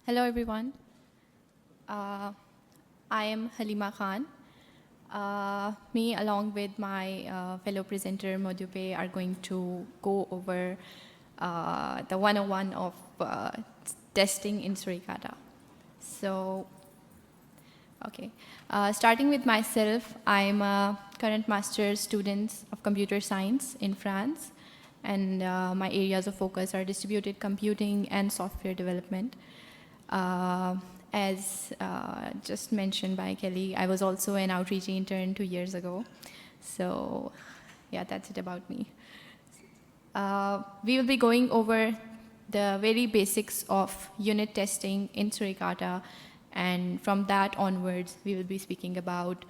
Hello, everyone. I am Haleema Khan. Me, along with my fellow presenter Modupe, are going to go over the 101 of testing in Suricata. So, okay. Starting with myself, I'm a current master's student of computer science in France, and my areas of focus are distributed computing and software development. As just mentioned by Kelly, I was also an outreach intern 2 years ago. So yeah, that's it about me. We will be going over the very basics of unit testing in Suricata, and from that onwards, we will be speaking about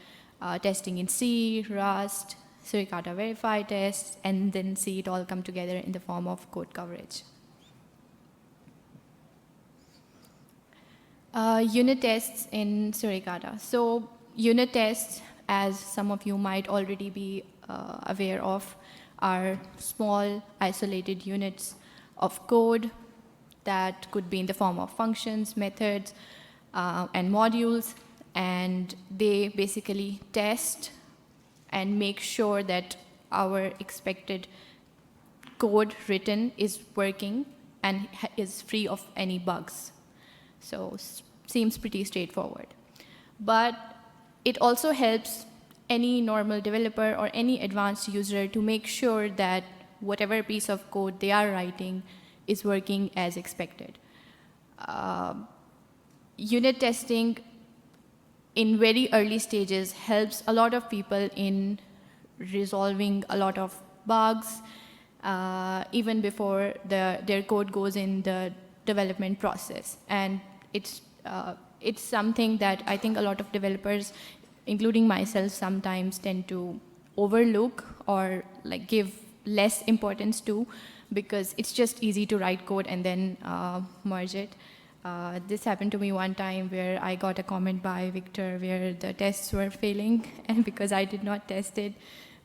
testing in C, Rust, Suricata-Verify tests, and then see it all come together in the form of code coverage. Unit tests in Suricata. So unit tests, as some of you might already be aware of, are small isolated units of code that could be in the form of functions, methods, and modules, and they basically test and make sure that our expected code written is working and is free of any bugs. So seems pretty straightforward. But it also helps any normal developer or any advanced user to make sure that whatever piece of code they are writing is working as expected. Unit testing in very early stages helps a lot of people in resolving a lot of bugs, even before their code goes in the development process. And it's something that I think a lot of developers, including myself, sometimes tend to overlook or like give less importance to, because it's just easy to write code and then merge it. This happened to me one time where I got a comment by Victor where the tests were failing, and because I did not test it,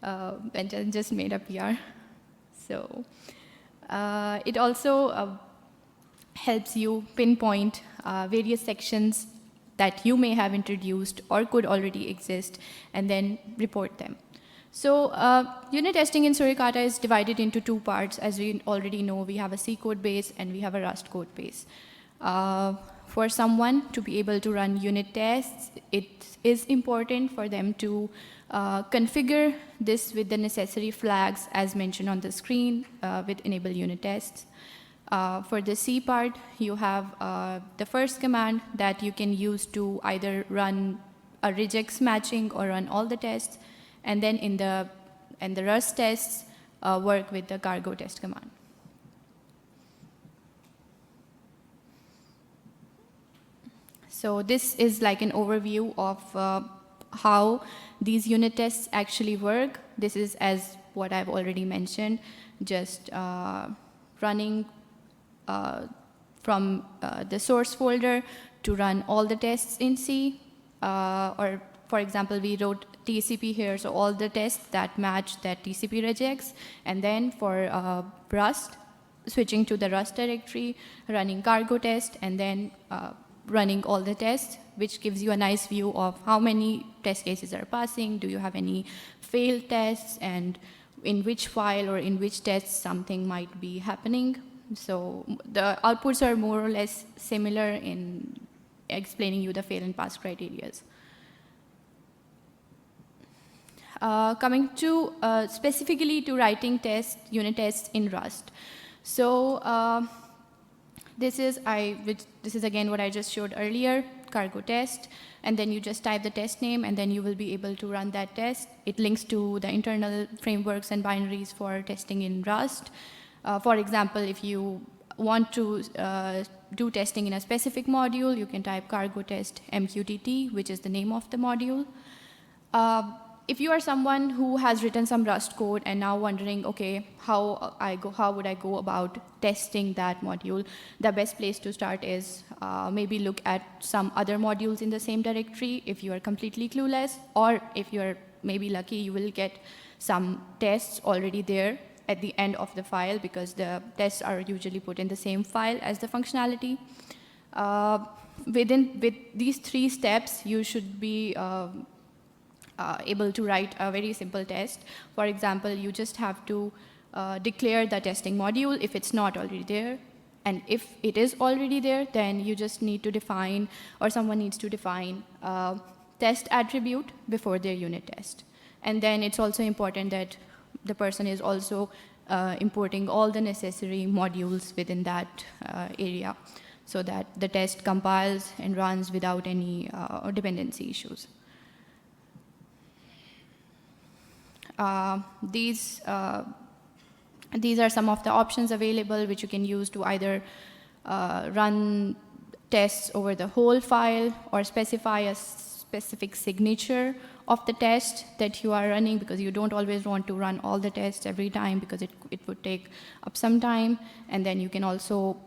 and just made a PR. So it also helps you pinpoint various sections that you may have introduced or could already exist, and then report them. So unit testing in Suricata is divided into two parts. As we already know, we have a C code base and we have a Rust code base. For someone to be able to run unit tests, it is important for them to configure this with the necessary flags as mentioned on the screen with enable unit tests. For the C part, you have the first command that you can use to either run a regex matching or run all the tests, and then in the Rust tests, work with the cargo test command. So this is like an overview of how these unit tests actually work. This is, as what I've already mentioned, just running from the source folder to run all the tests in C. Or for example, we wrote TCP here, so all the tests that match that TCP regex. And then for Rust, switching to the Rust directory, running cargo test, and then running all the tests, which gives you a nice view of how many test cases are passing, do you have any failed tests, and in which file or in which test something might be happening. So the outputs are more or less similar in explaining you the fail and pass criteria. Coming to specifically to writing tests, unit tests in Rust. So this is again what I just showed earlier, cargo test, and then you just type the test name, and then you will be able to run that test. It links to the internal frameworks and binaries for testing in Rust. For example, if you want to do testing in a specific module, you can type cargo test MQTT, which is the name of the module. If you are someone who has written some Rust code and now wondering, okay, how would I go about testing that module? The best place to start is maybe look at some other modules in the same directory if you are completely clueless, or if you're maybe lucky, you will get some tests already there at the end of the file, because the tests are usually put in the same file as the functionality. With these 3 steps, you should be able to write a very simple test. For example, you just have to declare the testing module if it's not already there. And if it is already there, then you just need to define, or someone needs to define, a test attribute before their unit test. And then it's also important that the person is also importing all the necessary modules within that area, so that the test compiles and runs without any dependency issues. These are some of the options available which you can use to either run tests over the whole file or specify a specific signature of the test that you are running, because you don't always want to run all the tests every time, because it would take up some time. And then you can also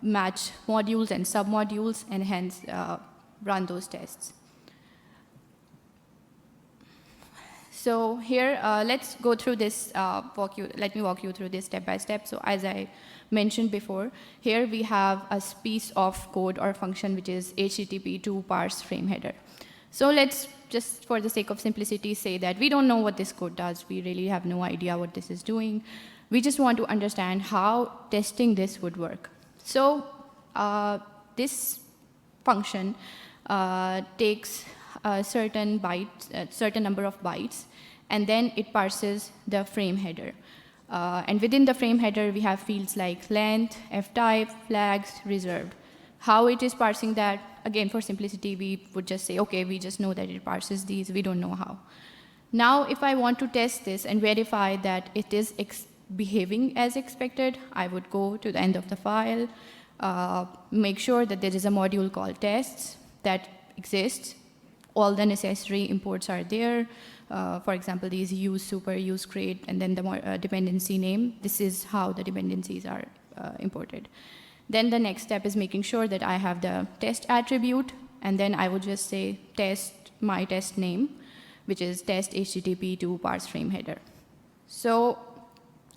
match modules and submodules and hence run those tests. So here, let's go through this, let me walk you through this step by step. So as I mentioned before, here we have a piece of code or function which is HTTP to parse frame header. So let's just, for the sake of simplicity, say that we don't know what this code does. We really have no idea what this is doing. We just want to understand how testing this would work. So this function takes a certain number of bytes, and then it parses the frame header. And within the frame header, we have fields like length, f-type, flags, reserved. How it is parsing that, again, for simplicity, we would just say, okay, we just know that it parses these. We don't know how. Now, if I want to test this and verify that it is behaving as expected, I would go to the end of the file, make sure that there is a module called tests that exists. All the necessary imports are there. For example, these use super, use create, and then the dependency name. This is how the dependencies are imported. Then the next step is making sure that I have the test attribute, and then I would just say test my test name, which is test HTTP to parse frame header. So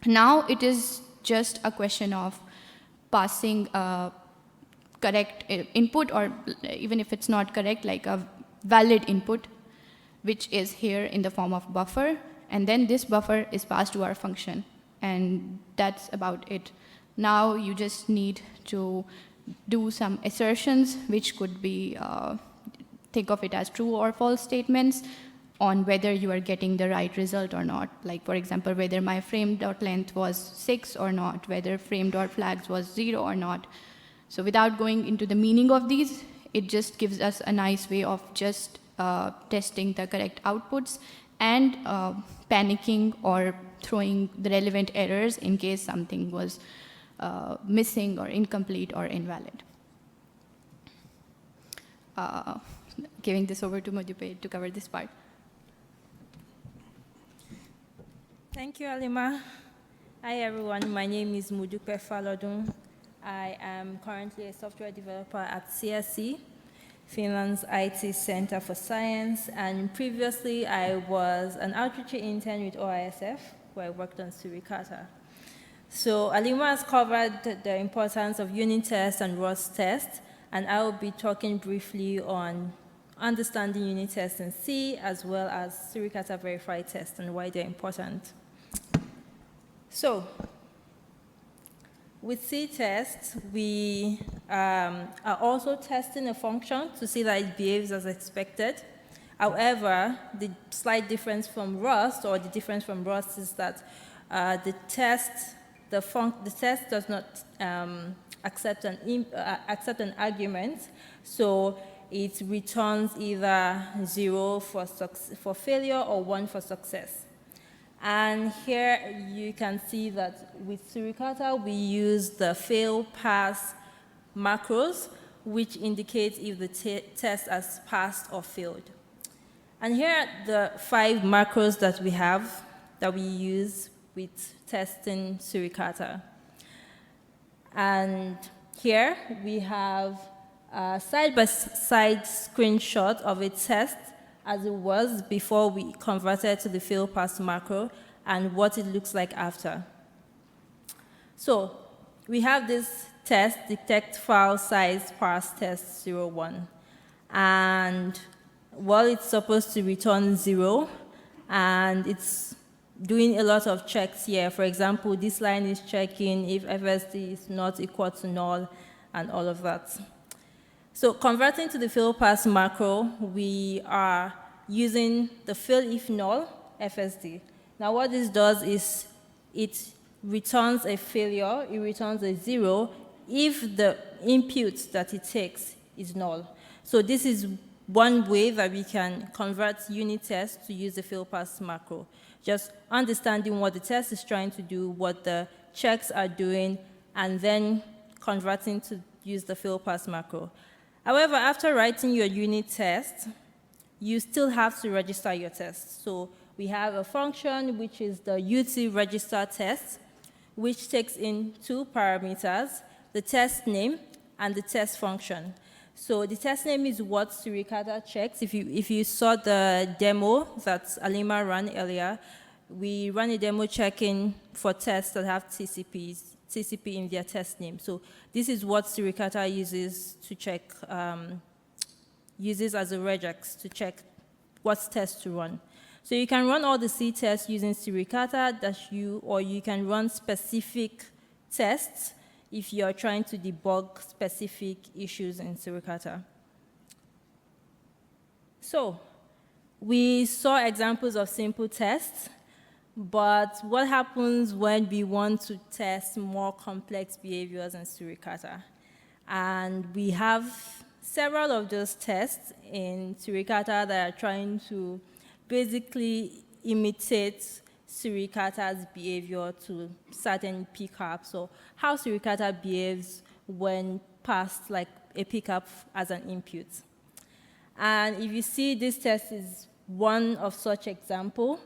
now it is just a question of passing a correct input, or even if it's not correct, like a valid input, which is here in the form of buffer, and then this buffer is passed to our function, and that's about it. Now you just need to do some assertions, which could be, think of it as true or false statements on whether you are getting the right result or not. Like, for example, whether my frame.length was 6 or not, whether frame.flags was 0 or not. So without going into the meaning of these, it just gives us a nice way of just testing the correct outputs and panicking or throwing the relevant errors in case something was missing or incomplete or invalid. Giving this over to Modupe to cover this part. Thank you, Haleema. Hi, everyone. My name is Modupe Falodun. I am currently a software developer at CSC, Finland's IT Center for Science, and previously I was an outreach intern with OISF, where I worked on Suricata. So Haleema has covered the importance of unit tests and Rust tests, and I will be talking briefly on understanding unit tests in C, as well as Suricata-Verify tests and why they're important. So with C tests, we are also testing a function to see that it behaves as expected. However, the slight difference from Rust, or the difference from Rust, is that the test does not accept an argument, so it returns either 0 for failure or 1 for success. And here you can see that with Suricata, we use the fail pass macros, which indicates if the test has passed or failed. And here are the 5 macros that we have that we use with testing Suricata. And here we have a side-by-side screenshot of a test as it was before we converted to the fail pass macro, and what it looks like after. So we have this test, detect file size parse test 01. And well, it's supposed to return 0, and it's doing a lot of checks here. For example, this line is checking if FSD is not equal to null and all of that. So converting to the fill pass macro, we are using the fill if null FSD. Now what this does is it returns a failure, it returns a 0 if the input that it takes is null. So this is one way that we can convert unit tests to use the fill pass macro. Just understanding what the test is trying to do, what the checks are doing, and then converting to use the fill pass macro. However, after writing your unit test, you still have to register your test. So we have a function which is the UT register test, which takes in 2 parameters, the test name and the test function. So the test name is what Suricata checks. If you saw the demo that Haleema ran earlier, we ran a demo checking for tests that have TCP in their test name. So this is what Suricata uses to check, uses as a regex to check what test to run. So you can run all the C tests using Suricata, or you can run specific tests if you're trying to debug specific issues in Suricata. So we saw examples of simple tests, but what happens when we want to test more complex behaviors in Suricata? And we have several of those tests in Suricata that are trying to basically imitate Suricata's behavior to certain pickups, or how Suricata behaves when passed like a pickup as an input. And if you see, this test is one of such example.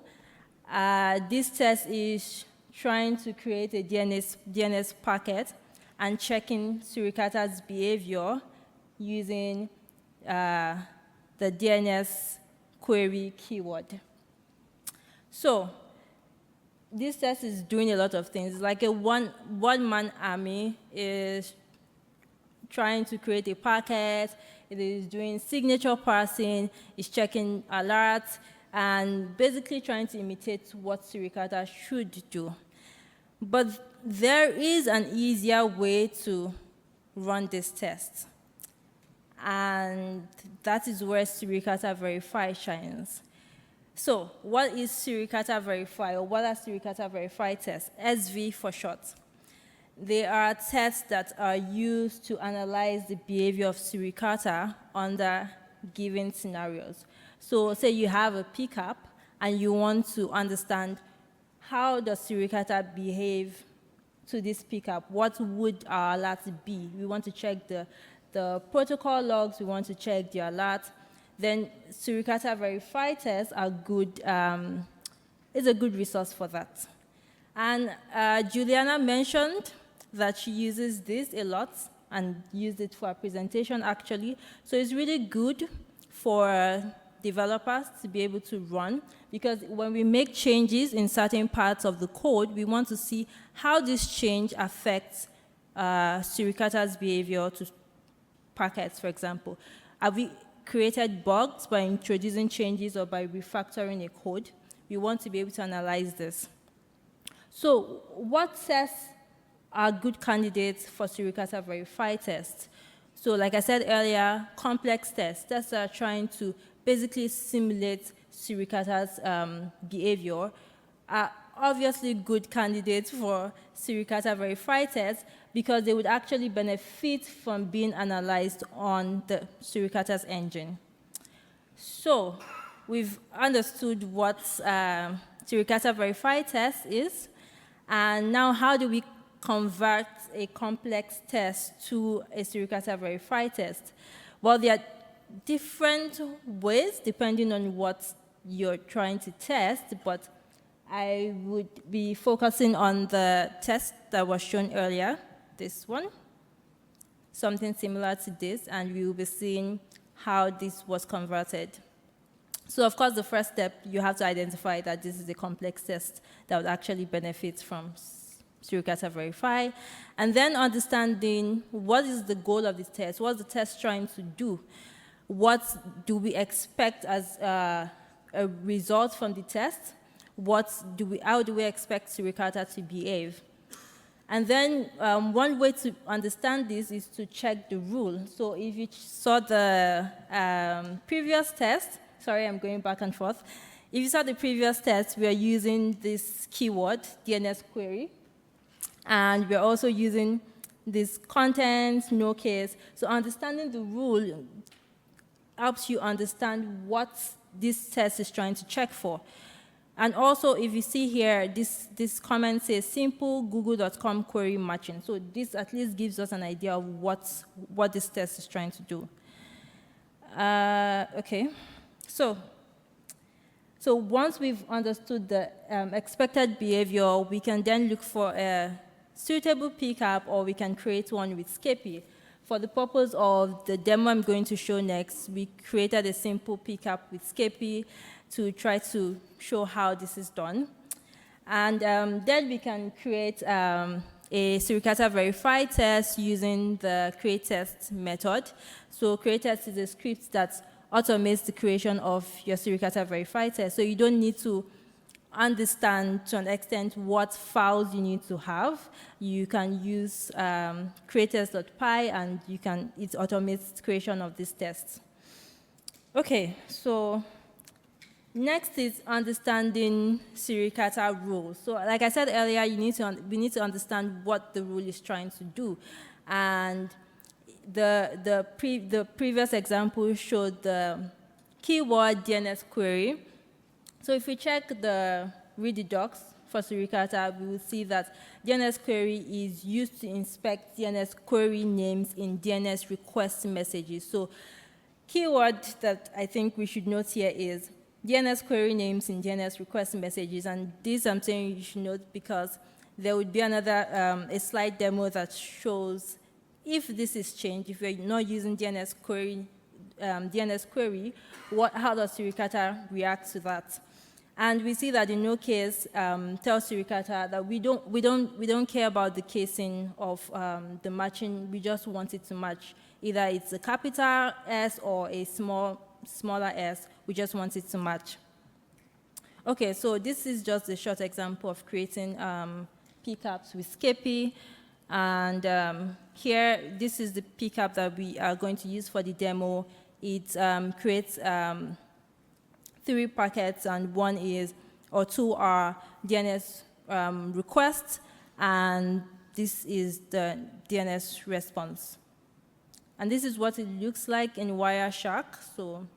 This test is trying to create a DNS packet and checking Suricata's behavior using the DNS query keyword. So this test is doing a lot of things. It's like a one-man army is trying to create a packet. It is doing signature parsing. It's checking alerts, and basically trying to imitate what Suricata should do. But there is an easier way to run this test, and that is where Suricata-Verify shines. So what is Suricata-Verify, or what are Suricata-Verify tests? SV for short. They are tests that are used to analyze the behavior of Suricata under given scenarios. So say you have a pickup and you want to understand how does Suricata behave to this pickup. What would our alerts be? We want to check the protocol logs, we want to check the alert. Then Suricata-Verify tests are good, is a good resource for that. And Juliana mentioned that she uses this a lot and used it for a presentation actually. So it's really good for developers to be able to run, because when we make changes in certain parts of the code, we want to see how this change affects Suricata's behavior to packets, for example. Have we created bugs by introducing changes or by refactoring a code? We want to be able to analyze this. So what tests are good candidates for Suricata-Verify tests? So like I said earlier, complex tests that are trying to basically simulate Suricata's behavior are obviously good candidates for Suricata-Verify tests, because they would actually benefit from being analyzed on the Suricata's engine. So we've understood what Suricata-Verify test is, and now how do we convert a complex test to a Suricata-Verify test? Well, there are different ways depending on what you're trying to test, but I would be focusing on the test that was shown earlier, this one, something similar to this, and we will be seeing how this was converted. So of course, the first step, you have to identify that this is a complex test that would actually benefit from Suricata-Verify, and then understanding what is the goal of the test, what's the test trying to do, what do we expect as a result from the test, how do we expect Suricata to behave. And then one way to understand this is to check the rule. So if you saw the previous test, sorry, I'm going back and forth. If you saw the previous test, we are using this keyword, DNS query, and we're also using this content, no case. So understanding the rule helps you understand what this test is trying to check for. And also, if you see here, this comment says simple google.com query matching. So this at least gives us an idea of what this test is trying to do. Okay, so once we've understood the expected behavior, we can then look for a suitable pickup, or we can create one with Skepi. For the purpose of the demo I'm going to show next, we created a simple pickup with Skepi to try to show how this is done. And then we can create a Suricata-Verify test using the create test method. So create test is a script that automates the creation of your Suricata-Verify test. So you don't need to understand to an extent what files you need to have. You can use createst.py, and it automates the creation of this test. Okay, so next is understanding Suricata rules. So like I said earlier, we need to understand what the rule is trying to do. And the previous example showed the keyword DNS query. So if we check the read docs for Suricata, we will see that DNS query is used to inspect DNS query names in DNS request messages. So keyword that I think we should note here is DNS query names in DNS request messages. And this I'm saying you should note because there would be another a slide demo that shows if this is changed, if you're not using DNS query, how does Suricata react to that? And we see that in no case tells Suricata that we don't care about the casing of the matching. We just want it to match. Either it's a capital S or a smaller s. We just want it to match. Okay, so this is just a short example of creating pickups with Skepi. And here, this is the pickup that we are going to use for the demo. It creates 3 packets, and two are DNS requests, and this is the DNS response. And this is what it looks like in Wireshark. So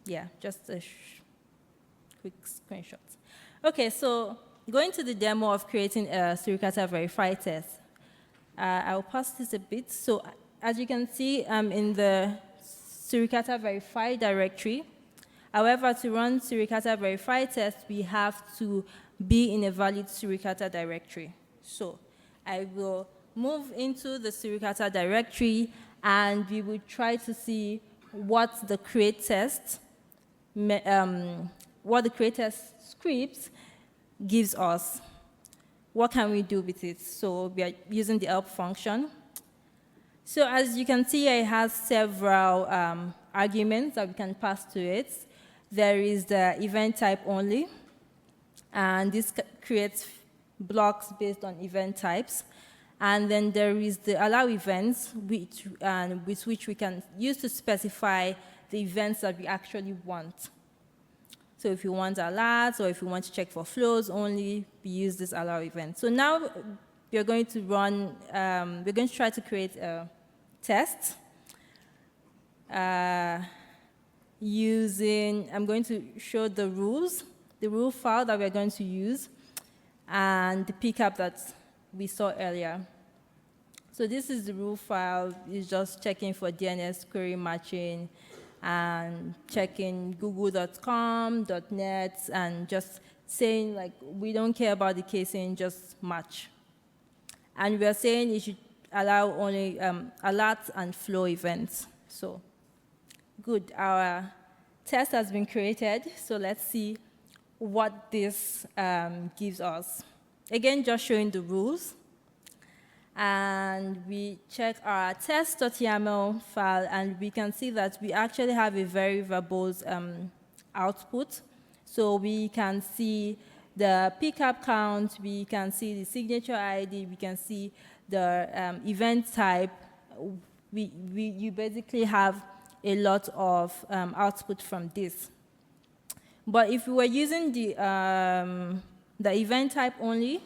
yeah, just a quick screenshot. Okay, so going to the demo of creating a Suricata-Verify test. I'll pause this a bit. So as you can see, I'm in the Suricata-Verify directory. However, to run Suricata-Verify test, we have to be in a valid Suricata directory. So I will move into the Suricata directory, and we will try to see what the create test script gives us. What can we do with it? So we are using the help function. So as you can see, it has several arguments that we can pass to it. There is the event type only, and this creates blocks based on event types. And then there is the allow events, with which we can use to specify the events that we actually want. So if you want alerts, or if you want to check for flows only, we use this allow event. So now we're going to try to create a test. I'm going to show the rules, the rule file that we're going to use, and the pickup that we saw earlier. So this is the rule file. It's just checking for DNS query matching and checking google.com, .net, and just saying, like, we don't care about the casing, just match. And we're saying it should allow only alerts and flow events. So good, our test has been created, so let's see what this gives us. Again, just showing the rules. and we check our test.yaml file, and we can see that we actually have a very verbose output. So we can see the pickup count, we can see the signature ID, we can see the event type. You basically have a lot of output from this. But if we were using the event type only,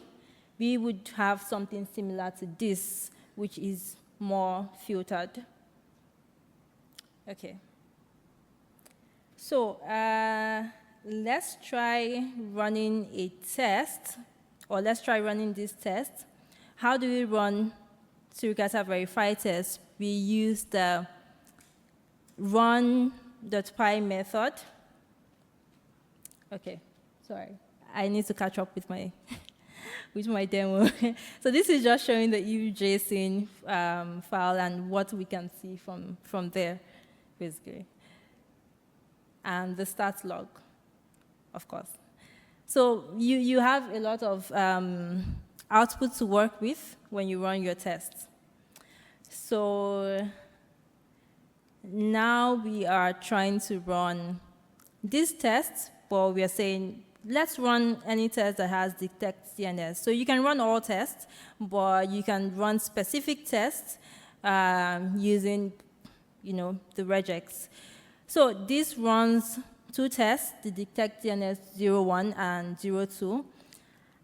we would have something similar to this, which is more filtered. Okay. So let's try running a test, or let's try running this test. How do we run Suricata-Verify test? We use the run.py method. Okay, sorry. I need to catch up with my with my demo. So this is just showing the if.json file and what we can see from there, basically. And the stats log, of course. So you have a lot of output to work with when you run your tests. So now we are trying to run this test, but we are saying, let's run any test that has detect DNS. So you can run all tests, but you can run specific tests using, the regex. So this runs two tests, the detect DNS 01 and 02,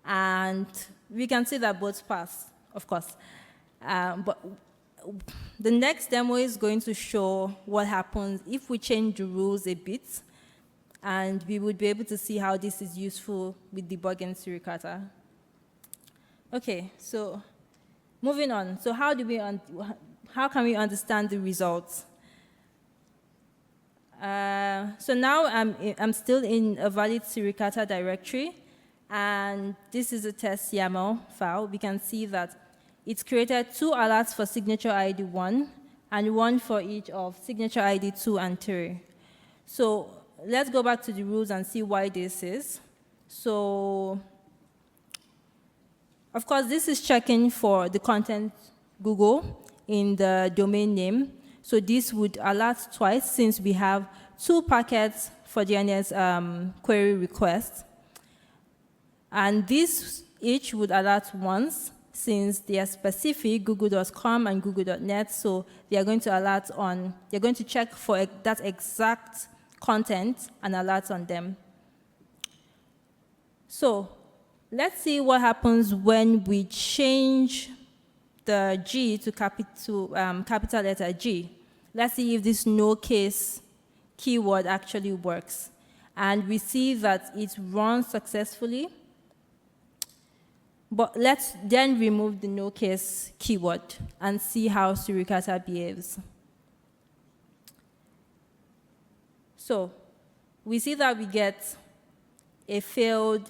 and we can see that both pass, of course. But the next demo is going to show what happens if we change the rules a bit, and we would be able to see how this is useful with debugging Suricata. Okay, so moving on. So how can we understand the results? So now I'm still in a valid Suricata directory, and this is a test YAML file. We can see that it's created 2 alerts for signature ID 1 and 1 for each of signature ID 2 and 3. So let's go back to the rules and see why this is. So, of course, this is checking for the content Google in the domain name. So this would alert twice since we have 2 packets for DNS query request. And this each would alert once since they are specific, google.com and google.net. So they are going to alert on, they're going to check for that exact content and alert on them. So let's see what happens when we change the G to capital letter G. Let's see if this no case keyword actually works. And we see that it runs successfully. But let's then remove the no case keyword and see how Suricata behaves. So we see that we get a failed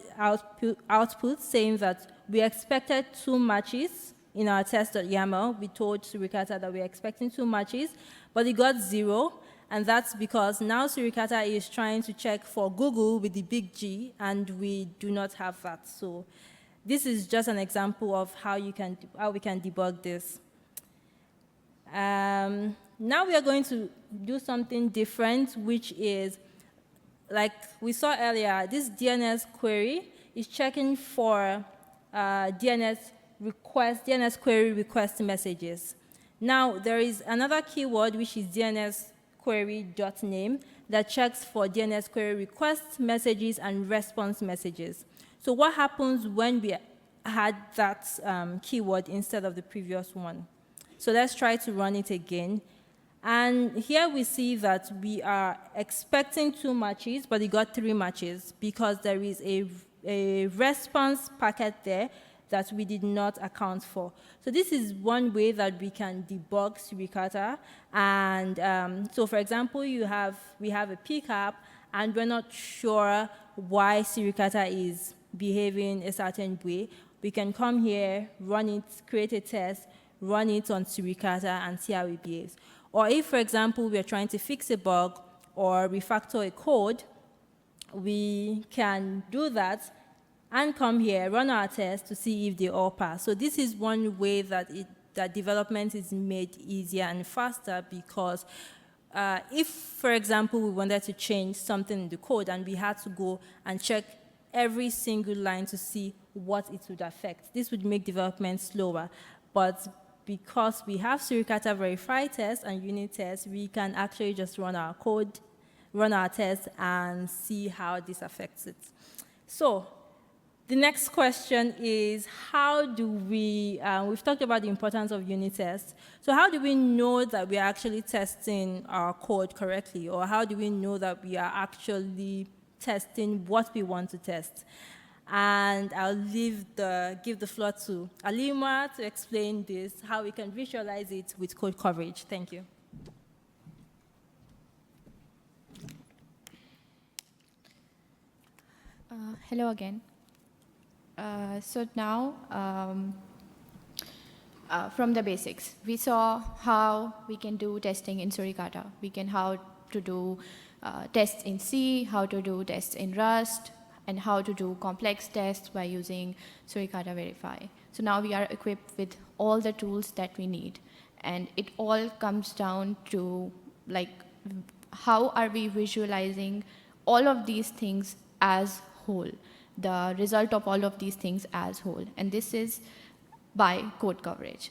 output saying that we expected 2 matches in our test.yaml. We told Suricata that we're expecting 2 matches, but it got 0, and that's because now Suricata is trying to check for Google with the big G, and we do not have that. So this is just an example of how we can debug this. Now we are going to do something different, which is, like we saw earlier, this DNS query is checking for DNS query request messages. Now, there is another keyword, which is DNS query.name, that checks for DNS query request messages and response messages. So what happens when we had that keyword instead of the previous one? So let's try to run it again. And here we see that we are expecting 2 matches, but it got 3 matches because there is a response packet there that we did not account for. So this is one way that we can debug Suricata. And so, for example, we have a pickup, and we're not sure why Suricata is behaving a certain way. We can come here, run it, create a test, run it on Suricata, and see how it behaves. Or if, for example, we are trying to fix a bug or refactor a code, we can do that and come here, run our test to see if they all pass. So this is one way that development is made easier and faster, because if, for example, we wanted to change something in the code and we had to go and check every single line to see what it would affect, this would make development slower. But because we have Suricata-Verify tests and unit tests, we can actually just run our code, run our tests, and see how this affects it. So the next question is, how do we, we've talked about the importance of unit tests. So how do we know that we are actually testing our code correctly? Or how do we know that we are actually testing what we want to test? And I'll give the floor to Haleema to explain this, how we can visualize it with code coverage. Thank you. Hello again. So now, from the basics, we saw how we can do testing in Suricata. We can how to do tests in C, how to do tests in Rust, and how to do complex tests by using Suricata-Verify. So now we are equipped with all the tools that we need. And it all comes down to, like, how are we visualizing all of these things as whole, the result of all of these things as whole. And this is by code coverage.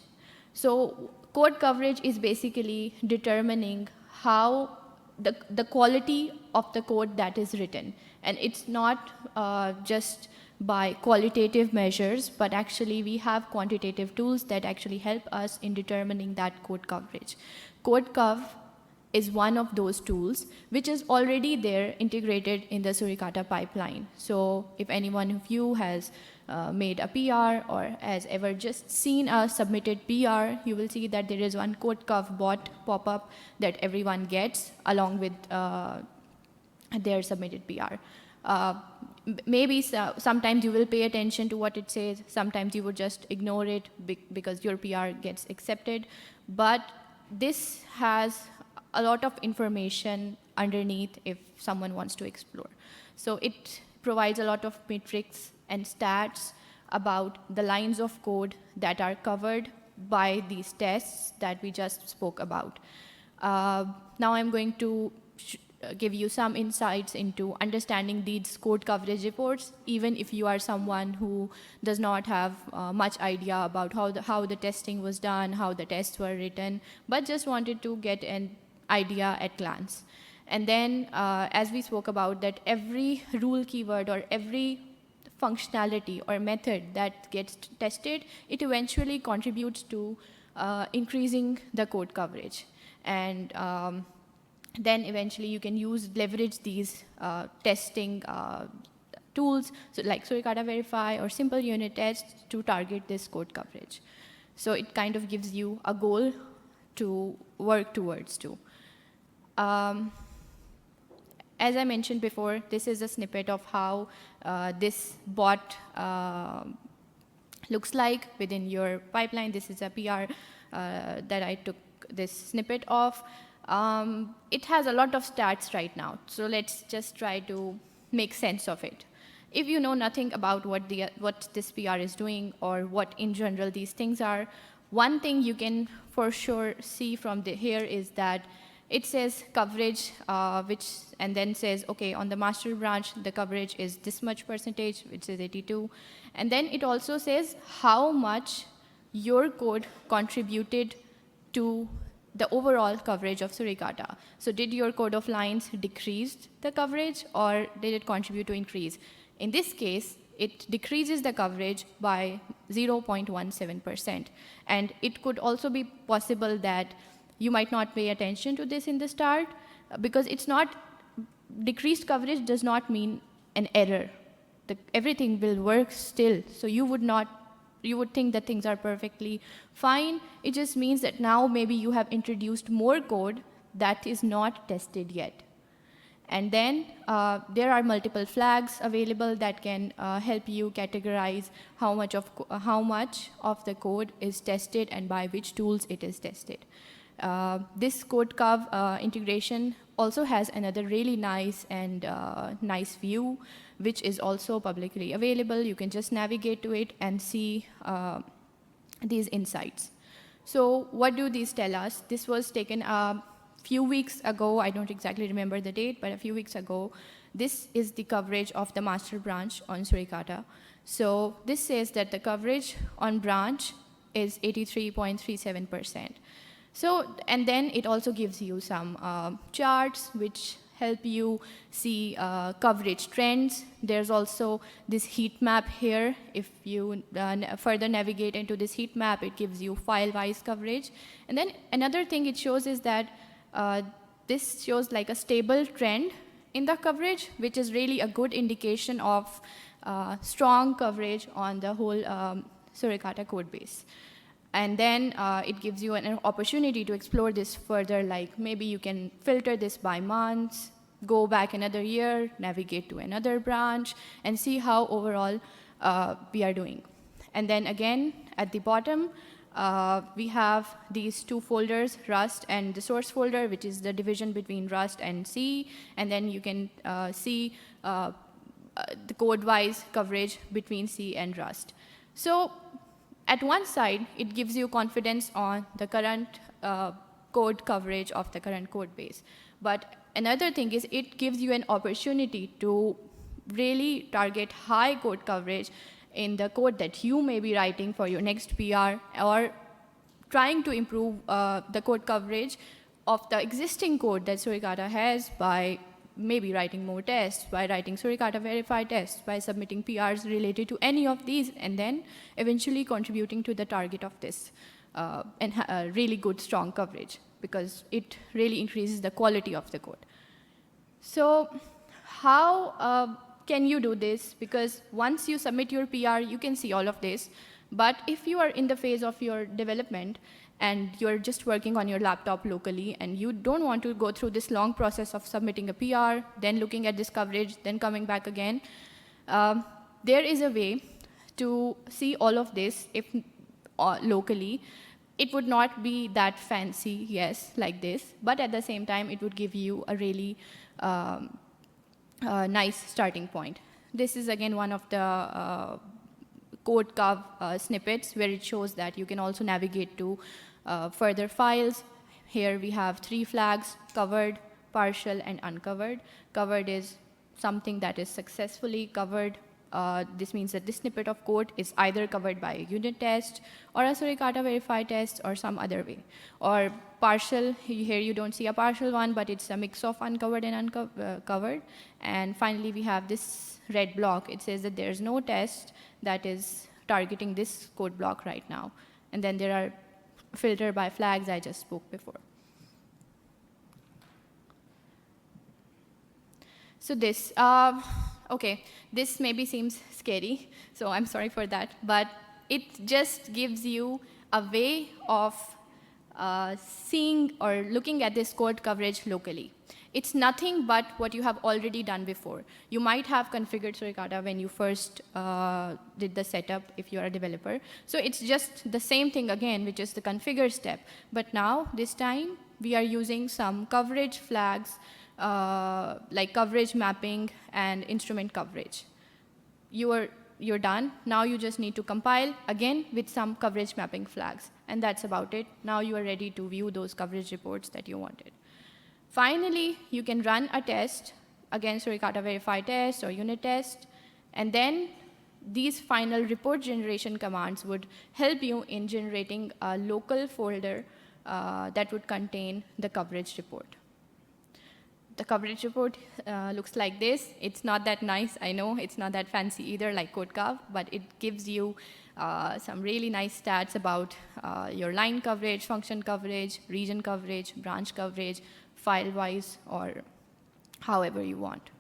So code coverage is basically determining how the quality of the code that is written. And it's not just by qualitative measures, but actually we have quantitative tools that actually help us in determining that code coverage. CodeCov is one of those tools which is already there integrated in the Suricata pipeline. So if any one of you has made a PR or has ever just seen a submitted PR, you will see that there is one CodeCov bot pop-up that everyone gets along with their submitted PR. Maybe sometimes you will pay attention to what it says, sometimes you would just ignore it because your PR gets accepted, but this has a lot of information underneath if someone wants to explore. So it provides a lot of metrics and stats about the lines of code that are covered by these tests that we just spoke about. Now I'm going to give you some insights into understanding these code coverage reports, even if you are someone who does not have much idea about how the testing was done, how the tests were written, but just wanted to get an idea at glance. And then, as we spoke about, that every rule keyword or every functionality or method that gets tested, it eventually contributes to increasing the code coverage. And then eventually you can leverage these testing tools, so like Suricata-Verify or simple unit tests to target this code coverage. So it kind of gives you a goal to work towards too. As I mentioned before, this is a snippet of how this bot looks like within your pipeline. This is a PR that I took this snippet of. It has a lot of stats right now, so let's just try to make sense of it. If you know nothing about what this PR is doing or what in general these things are, one thing you can for sure see from here is that it says coverage, and then says, okay, on the master branch, the coverage is this much percentage, which is 82. And then it also says how much your code contributed to the overall coverage of Suricata. So did your code of lines decrease the coverage, or did it contribute to increase? In this case, it decreases the coverage by 0.17%. And it could also be possible that you might not pay attention to this in the start, because it's not, decreased coverage does not mean an error. Everything will work still. So you would think that things are perfectly fine. It just means that now maybe you have introduced more code that is not tested yet. And then there are multiple flags available that can help you categorize how much of the code is tested and by which tools it is tested. This code curve integration also has another really nice and nice view, which is also publicly available. You can just navigate to it and see these insights. So what do these tell us? This was taken a few weeks ago. I don't exactly remember the date, but a few weeks ago. This is the coverage of the master branch on Suricata. So this says that the coverage on branch is 83.37%. So, and then it also gives you some charts which help you see coverage trends. There's also this heat map here. If you further navigate into this heat map, it gives you file-wise coverage. And then another thing it shows is that this shows like a stable trend in the coverage, which is really a good indication of strong coverage on the whole Suricata code base. And then it gives you an opportunity to explore this further, like maybe you can filter this by months, go back another year, navigate to another branch, and see how overall we are doing. And then again, at the bottom, we have these two folders, Rust and the source folder, which is the division between Rust and C. And then you can see the code-wise coverage between C and Rust. So at one side, it gives you confidence on the current code coverage of the current code base. But another thing is it gives you an opportunity to really target high code coverage in the code that you may be writing for your next PR, or trying to improve the code coverage of the existing code that Suricata has by maybe writing more tests, by writing Suricata-Verify tests, by submitting PRs related to any of these, and then eventually contributing to the target of this and really good, strong coverage, because it really increases the quality of the code. So how can you do this? Because once you submit your PR, you can see all of this. But if you are in the phase of your development and you're just working on your laptop locally and you don't want to go through this long process of submitting a PR, then looking at this coverage, then coming back again, there is a way to see all of this if locally. It would not be that fancy, yes, like this, but at the same time, it would give you a really nice starting point. This is again one of the code curve snippets where it shows that you can also navigate to further files. Here we have 3 flags: covered, partial, and uncovered. Covered is something that is successfully covered. This means that this snippet of code is either covered by a unit test or a Suricata-Verify test or some other way. Or partial, here you don't see a partial one, but it's a mix of uncovered and covered. And finally, we have this red block. It says that there's no test that is targeting this code block right now. And then there are filter by flags I just spoke before. So this, okay, this maybe seems scary, so I'm sorry for that, but it just gives you a way of seeing or looking at this code coverage locally. It's nothing but what you have already done before. You might have configured Suricata when you first did the setup if you're a developer. So it's just the same thing again, which is the configure step. But now, this time, we are using some coverage flags, like coverage mapping and instrument coverage. You're done. Now you just need to compile again with some coverage mapping flags. And that's about it. Now you are ready to view those coverage reports that you wanted. Finally, you can run a test, again, Suricata-Verify test or unit test, and then these final report generation commands would help you in generating a local folder that would contain the coverage report. The coverage report looks like this. It's not that nice, I know. It's not that fancy either, like CodeCov, but it gives you some really nice stats about your line coverage, function coverage, region coverage, branch coverage, file-wise, or however you want.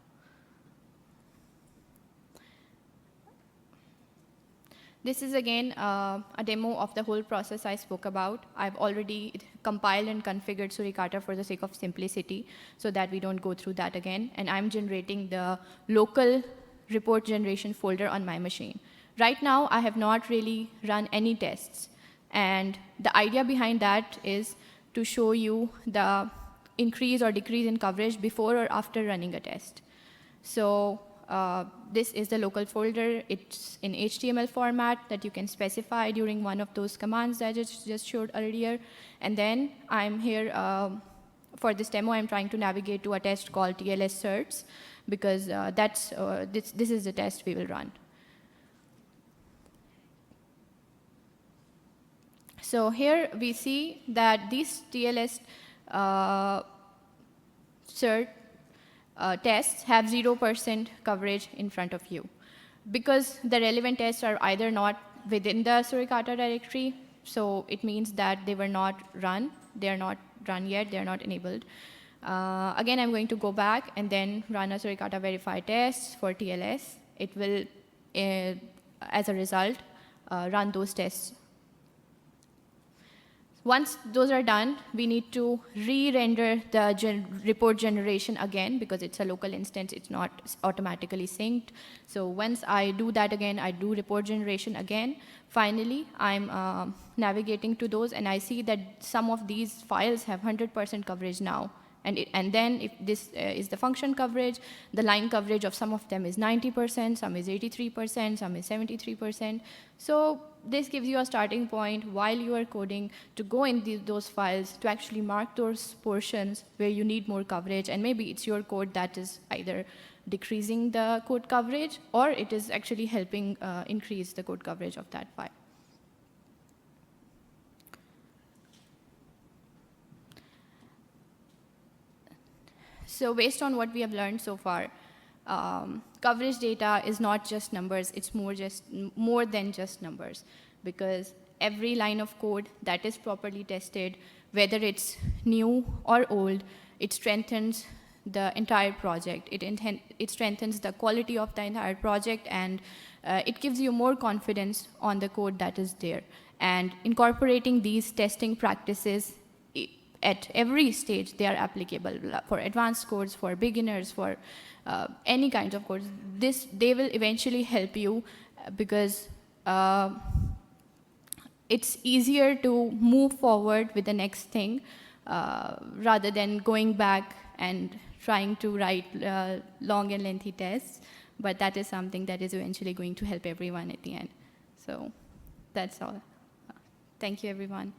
This is again a demo of the whole process I spoke about. I've already compiled and configured Suricata for the sake of simplicity so that we don't go through that again. And I'm generating the local report generation folder on my machine. Right now, I have not really run any tests. And the idea behind that is to show you the increase or decrease in coverage before or after running a test. So this is the local folder. It's in HTML format that you can specify during one of those commands that I just showed earlier. And then I'm here, for this demo, I'm trying to navigate to a test called TLS certs, because this is the test we will run. So here we see that these TLS cert tests have 0% coverage in front of you, because the relevant tests are either not within the Suricata directory, so it means that they were not run. They are not run yet. They are not enabled. Again, I'm going to go back and then run a Suricata-Verify test for TLS. It will, as a result, run those tests. Once those are done, we need to re-render the report generation again, because it's a local instance. It's not automatically synced. So once I do that again, I do report generation again. Finally, I'm navigating to those, and I see that some of these files have 100% coverage now. And then if this is the function coverage, the line coverage of some of them is 90%, some is 83%, some is 73%. So this gives you a starting point while you are coding to go in those files to actually mark those portions where you need more coverage. And maybe it's your code that is either decreasing the code coverage, or it is actually helping increase the code coverage of that file. So based on what we have learned so far, coverage data is not just numbers. It's more than just numbers, because every line of code that is properly tested, whether it's new or old, it strengthens the entire project. It strengthens the quality of the entire project, and it gives you more confidence on the code that is there. And incorporating these testing practices at every stage, they are applicable for advanced codes, for beginners, for any kinds of codes. They will eventually help you, because it's easier to move forward with the next thing rather than going back and trying to write long and lengthy tests. But that is something that is eventually going to help everyone at the end. So that's all. Thank you, everyone.